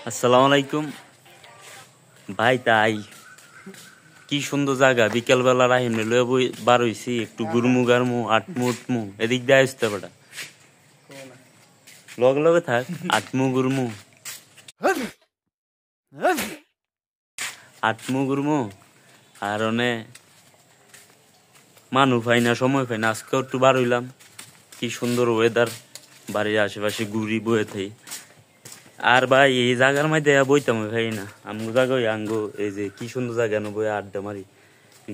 আসসালামু আলাইকুম ভাই। তাই কি সুন্দর জায়গা, বিকেল বেলা রাহিম লয়ে বার হইছি, একটু গুরমু গারমু আটমু উঠমু, এদিক দিয়ে আসতে পারা লগে লগে থাক, আটমু গুরমু আটমু গুরমু। আর অনে মানুষ পাই না, সময় পাই না, আজকেও একটু বার হইলাম। কি সুন্দর ওয়েদার, বাড়ির আশেপাশে ঘুরি বয়ে থাই। আর ভাই এই জায়গার মধ্যে বইতাম ভাই না, আমগো জায়গায় আঙ্গো এই যে কি সুন্দর জায়গা নো বই আড্ডা মারি।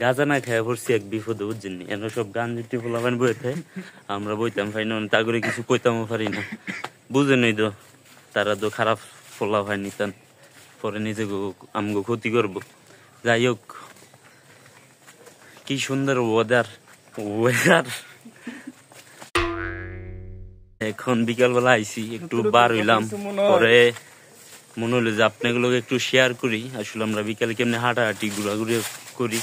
গাঁজা না খায় পড়ছি এক বিপদে, বুঝছেন? এনে সব গান জুটি ফোলাবেন বয়ে থাকে, আমরা বইতাম পাই না, তা করে কিছু কইতামও পারি না। বুঝেনই তো, তারা তো খারাপ ফোলা হয় নিতান, পরে নিজেকে আমগো ক্ষতি করবো। যাই হোক, কি সুন্দর ওয়েদার ওয়েদার। এখন বিকাল বেলা আইছি, একটু বার হইলাম, পরে মনে হলো যে আপনাগুলোকে একটু শেয়ার করি। আসলে আমরা বিকালে কেমনি হাঁটাহাঁটি ঘোরাঘুরি করি।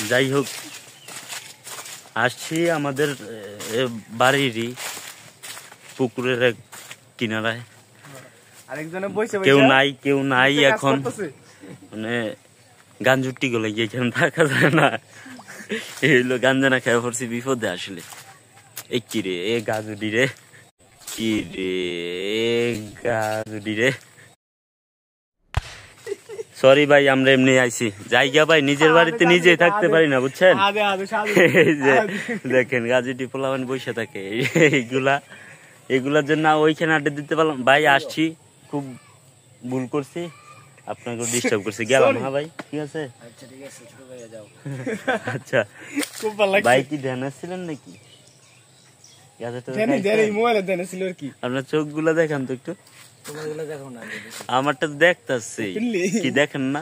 যাই হোক, আসছি আমাদের বাড়িরই পুকুরের এক কিনারায়। কেউ নাই এখন, মানে গাঞ্জুটি গুলো এখানে থাকা যায় না। এই হইলো গাঞ্জানা খেয়ে পড়ছি বিপদে। আসলে এই কি রে এ গাজুডি রে, কি রে গাজুডি রে। সরি ভাই, আমরা এমনি আইছি। জায়গা ভাই নিজের বাড়িতে নিজেই থাকতে পারি না, বুঝছেন? এই যে দেখেন গাজুটি পোলাবান বসে থাকে, এগুলার জন্য ওইখানে আড্ডা দিতে পারলাম। ভাই আসছি, খুব ভুল করছি, আপনাকে ডিস্টার্ব করছি, গেলাম। হ্যাঁ ভাই, ঠিক আছে। আচ্ছা ভাই, কি ধ্যান আসছিলেন নাকি? আপনার চোখ গুলা দেখান তো একটু। আমারটা দেখতেছি, কি দেখেন না?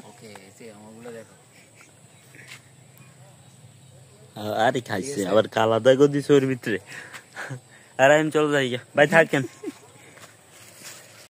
আরে খাইছে আবার কালা দাগও দিছে ওর ভিতরে। আর আমি চলে যাই ভাই, থাকেন।